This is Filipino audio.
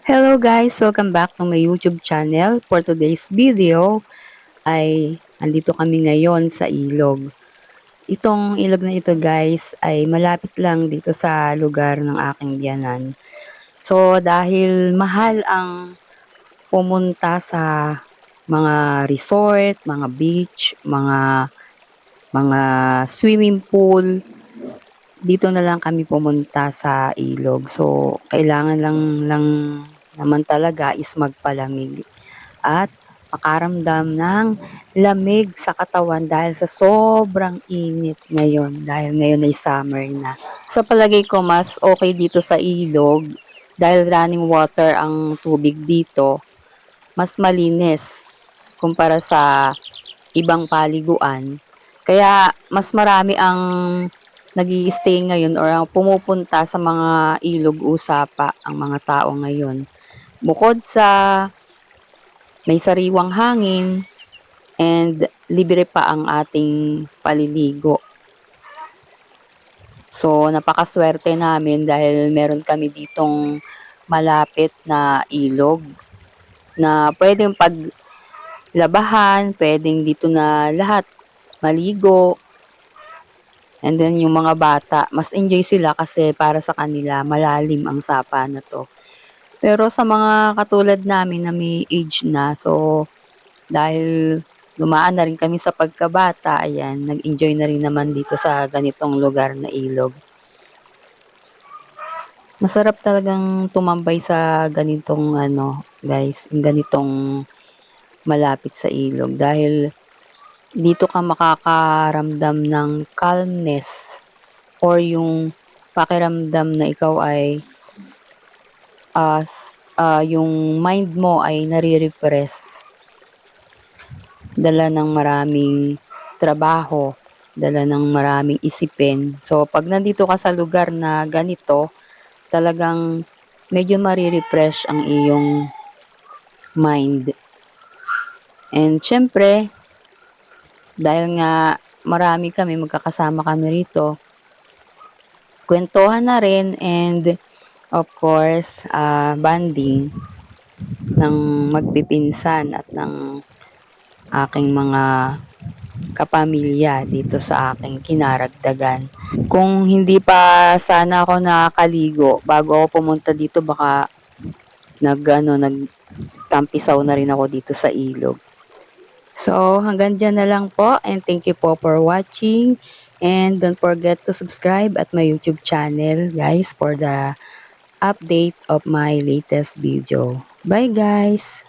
Hello guys! Welcome back to my YouTube channel. For today's video ay andito kami ngayon sa ilog. Itong ilog na ito guys ay malapit lang dito sa lugar ng aking biyanan. So dahil mahal ang pumunta sa mga resort, mga beach, mga swimming pool, dito na lang kami pumunta sa ilog. So kailangan lang naman talaga is magpalamig at makaramdam ng lamig sa katawan dahil sa sobrang init ngayon dahil ngayon ay summer na. Sa palagay ko mas okay dito sa ilog dahil running water ang tubig dito, mas malinis kumpara sa ibang paliguan. Kaya mas marami ang nag-i-stay ngayon or ang pumupunta sa mga ilog usapa ang mga tao ngayon. Bukod sa may sariwang hangin and libre pa ang ating paliligo. So, napakaswerte namin dahil meron kami ditong malapit na ilog na pwedeng paglabahan, pwedeng dito na lahat maligo. And then yung mga bata, mas enjoy sila kasi para sa kanila malalim ang sapa na to. Pero sa mga katulad namin na may age na, so dahil dumaan na rin kami sa pagkabata, ayan, nag-enjoy na rin naman dito sa ganitong lugar na ilog. Masarap talagang tumambay sa ganitong guys, yung ganitong malapit sa ilog dahil dito ka makakaramdam ng calmness or yung pakiramdam na ikaw ay yung mind mo ay nare-refresh. Dala ng maraming trabaho, dala ng maraming isipin. So, pag nandito ka sa lugar na ganito, talagang medyo marirefresh ang iyong mind. And syempre, dahil nga marami kami, magkakasama kami rito, kwentuhan na rin and of course, bonding ng magpipinsan at ng aking mga kapamilya dito sa aking kinaragdagan. Kung hindi pa sana ako nakakaligo bago ako pumunta dito, baka nagtampisaw na rin ako dito sa ilog. So, hanggang dyan na lang po and thank you po for watching and don't forget to subscribe at my YouTube channel guys for the update of my latest video. Bye guys!